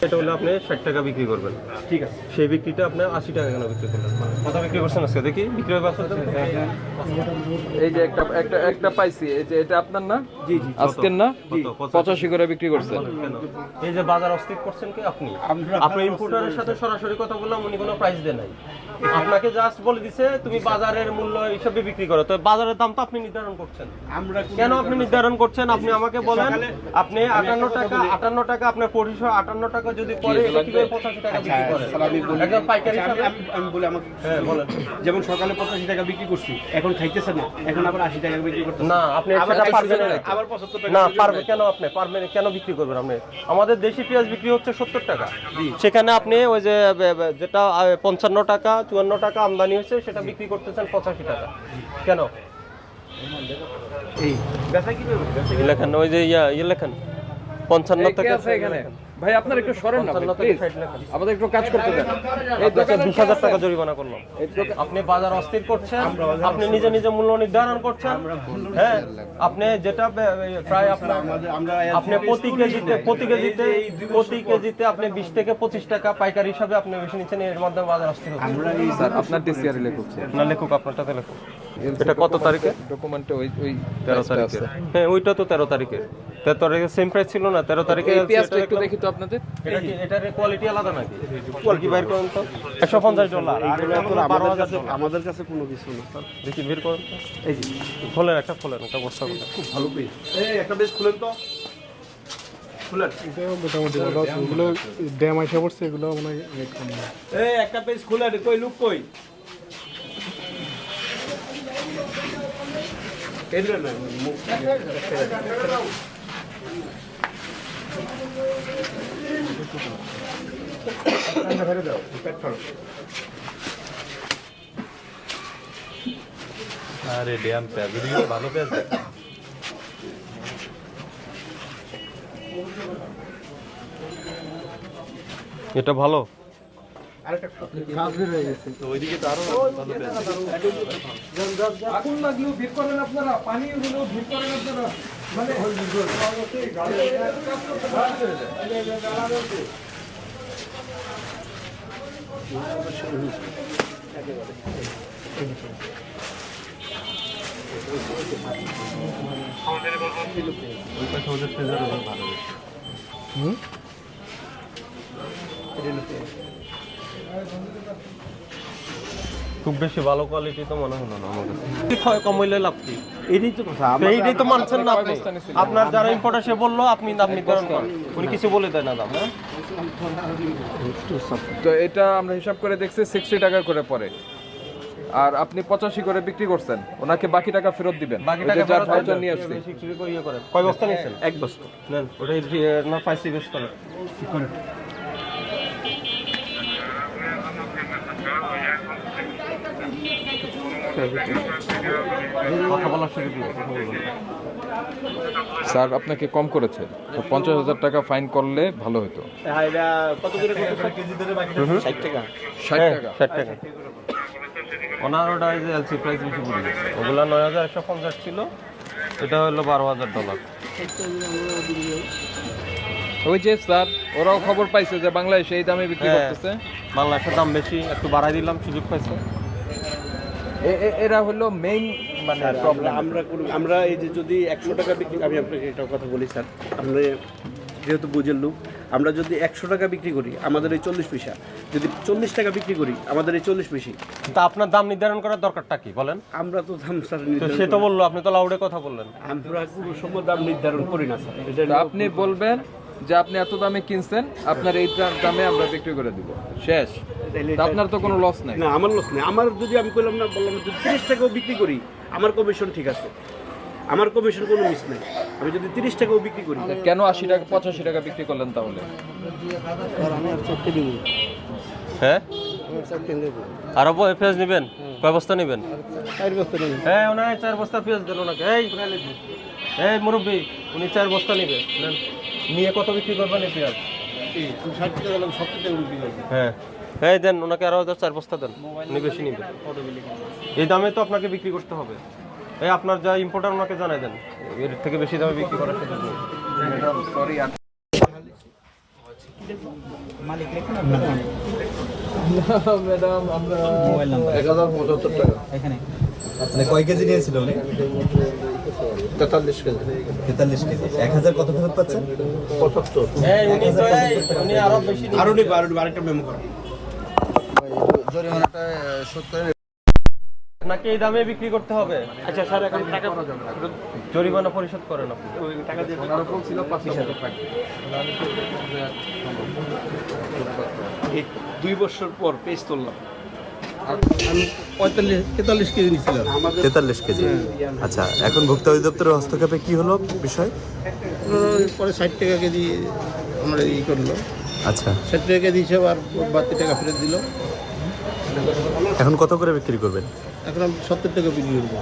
এটা হলে আপনি 60 টাকা বিক্রি করবেন, ঠিক আছে? সেই বিক্রিটা আপনি 80 টাকা কেন বিক্রি করলেন? কত বিক্রি করছেন আজকে দেখি? বিক্রি হবে আপনার? এই যে একটা পাইছি, এই যে এটা আপনার না? জি জি, আজকের না? 85 করে বিক্রি করছেন। এই যে বাজার অস্থির করছেন কি আপনি? আপনি ইম্পোর্টারের সাথে সরাসরি কথা বললাম, উনি কোনো প্রাইস দেন নাই, আপনাকে জাস্ট বলে দিছে তুমি বাজারের মূল্য হিসাবে বিক্রি করো। তো বাজারের দাম তো আপনি নির্ধারণ করছেন, কেন আপনি নির্ধারণ করছেন? আপনি আমাকে বলেন, আপনি 58 টাকা আপনার 258 টাকা যদি পরে এটা কিভাবে 85 টাকা বিক্রি করেন? একদম পাইকারি হিসাবে আমি বলি আমাকে, হ্যাঁ বলেন। যেমন সকালে 85 টাকা বিক্রি করছি, এখন খাইতেছে না, এখন আবার 80 টাকা বিক্রি করতে না, আপনি সেটা পারবেন না। আবার 75 টাকা না পারবে কেন? আপনি পারবেন কেন বিক্রি করবেন? আপনি আমাদের দেশি পেঁয়াজ বিক্রি হচ্ছে 70 টাকা, সেখানে আপনি ওই যে যেটা 55 টাকা 54 টাকা আমদানি হচ্ছে সেটা বিক্রি করতেছেন 85 টাকা কেন? এই ব্যবসা কি লেখেন ওই যে ইয়ে লেখেন 55 টাকা আছে এখানে। ভাই আপনার একটু সরেন না প্লিজ, আমাদের একটু কাজ করতে দেন। এই দোকানে 20,000 টাকা জরিমানা করলাম। আপনি বাজার অস্থির করছেন, আপনি নিজে নিজে মূল্য নির্ধারণ করছেন। হ্যাঁ, আপনি যেটা প্রায় আপনি প্রতি কেজিতে আপনি 20 থেকে 25 টাকা পাইকারি হিসাবে আপনি বেশি নিচ্ছেন, এর মাধ্যমে বাজার অস্থির হচ্ছে। স্যার আপনার ডিসিআর লেখুক না লেখুক, আপনারটাতে লেখুক। এটা কত তারিখে? ডকুমেন্টে ওই 13 তারিখে। হ্যাঁ, ওইটা তো 13 তারিখে। 13 তারিখে সেম প্রাইস ছিল না? 13 তারিখে পেঁয়াজটা একটু দেখি তো আপনাদের। এটা কি এটার কোয়ালিটি আলাদা নাকি? কোয়ালিটি বাইর করুন তো। $150 আর এটা হলো $12,000। আমাদের কাছে কোনো কিছু না স্যার। দেখি বের করুন তো। এই যে খোলেন একটা বস্তা খুলেন। খুব ভালো পেজ, এই একটা পেজ খুলেন তো, খুলেন। এটাও মোটামুটি ভালো আছে, এগুলো ড্যাম আইসা পড়ছে, এগুলো মনে হয় রেট কম না। এই একটা পেজ খুলেন, কই লুক কই? এদিকে না ধরে দাও, পেট ফলো। আরে ড্যাম পেঁয়াজ, ভালো পেঁয়াজ দেখ। এটা ভালো। গাছ বের হয়ে গেছে। তো ওইদিকে তো আরো ভালো পেঁয়াজ। আগুন লাগলেও ভিড় করেন আপনারা, পানি হলেও ভিড় করেন আপনারা, মানে ওই পাশে ওদের পেঁয়াজের ওজন ভালো বেশি। খুব বেশি ভালো কোয়ালিটি তো মনে হলো না আমার কাছে। কম হইলে লাভ কি? এটাই তো কথা, এইটাই তো মানছেন না আপনি। আপনার যারা ইম্পোর্টার সে বললো আপনি দাম নির্ধারণ করেন, উনি কিছু বলে দেয় না দাম। হ্যাঁ, তো এটা আমরা হিসাব করে দেখছি 60 টাকা করে পড়ে, আর আপনি 85 করে বিক্রি করছেন, ওনাকে বাকি টাকা ফেরত দিবেন। বাকি টাকা যা ফেরত ভাউচার দেন, নিয়ে আসছি। বেশি কিছু ইয়ে করেন। কয় বস্তা নিয়েছেন? 1 বস্তা নেন, ওটাই না পাইছি বেশ করেন। কথা বলার সুযোগ দিন, কথা বলবেন। স্যার আপনাকে কম করেছে, তো 50,000 টাকা ফাইন করলে ভালো হতো। হ্যাঁ, এটা কত করে কত কেজি ধরে বাকি? 60 টাকা। 60 টাকা। 60 টাকা। ওনার ওটা যে এলসি প্রাইস বেশি পড়ে গেছে, ওগুলা 9,150 ছিল, এটা হলো $12,000। ওই যে স্যার ওরাও খবর পাইছে যে বাংলাদেশে এই দামে বিক্রি করতেছে, বাংলাদেশের দাম বেশি, একটু বাড়াই দিলাম, সুযোগ পাইছে। এরা হলো মেইন মানে প্রবলেম। আমরা এই যে যদি 100 টাকা বিক্রি, আমি আপনাকে একটা কথা বলি স্যার, আমরা যেহেতু বুঝের লোক, আমরা যদি 100 টাকা বিক্রি করি আমাদের এই 40 পয়সা, যদি 40 টাকা বিক্রি করি আমাদের এই 40 পয়সা। তা আপনার দাম নির্ধারণ করার দরকারটা কি বলেন? আমরা তো দাম স্যার তো সে তো বললো, আপনি তো লাউডে কথা বললেন। আমরা কোনো সময় দাম নির্ধারণ করি না স্যার। তো আপনি বলবেন যে আপনি এত দামে কিনছেন, আপনার এই দামে আমরা বিক্রি করে দিব, শেষ। তো আপনার তো কোনো লস নাই। না, আমার লস নেই। আমার যদি আমি বললাম না, বললাম যদি 30 টাকাও বিক্রি করি আমার কমিশন ঠিক আছে, আমার কমিশন কোনো মিস নাই। আমি যদি 30 টাকাও বিক্রি করি, কেন 80 টাকা 85 টাকা বিক্রি করলেন তাহলে? আমি আর 4 দিব। হ্যাঁ, আমি 4 দেব। আরো পেঁয়াজ নেবেন? কয় বস্তা নেবেন? 4 বস্তা নেব। হ্যাঁ, ওনার 4 বস্তা পেঁয়াজ দেন ওনাকে। এই মুরব্বী, উনি 4 বস্তা নেবে, নেন। নিয়ে কত বিক্রি করবেন এই পেঁয়াজ? এই 60 টাকা দিলাম, 70 টাকা বিক্রি করব। হ্যাঁ, এই দেন ওনাকে আরো 4 বস্তা দেন, উনি বেশি নেবে। এই দামে তো আপনাকে বিক্রি করতে হবে। এই আপনার যা ইম্পোর্টার ওনাকে জানাই দেন, এর থেকে বেশি দামে বিক্রি করার সুযোগ নেই। ম্যাডাম সরি ম্যাডাম আমরা 1075 টাকা মানে কয় কেজি নিয়েছিল উনি? 43 কেজি 43 কেজি। 1000 কত ফেরত পাচ্ছেন? 75 উনি আরো বেশি আরো নিব আরেকটা মেমো করো। জরিমানাটা শোধ করে নাকি এই দামে বিক্রি করতে হবে? আচ্ছা স্যার এখন টাকা জরিমানা পরিশোধ করেন আপনি। টাকা দিয়ে ওনার উপর ছিল 25,000 টাকা। এই 2 বছর পর পেজ তুললাম। আমি 43 কেজি নিয়েছিলাম। 43 কেজি। আচ্ছা, এখন ভোক্তা অধিদপ্তরের হস্তক্ষেপে কি হলো বিষয়? পরে 60 টাকা কেজি আমরা ই করলো, আচ্ছা, 60 টাকা কেজি হিসেবে আর বাড়তি টাকা ফেরত দিল। এখন কত করে বিক্রি করবেন? এখন আমি 70 টাকা বিক্রি করবো।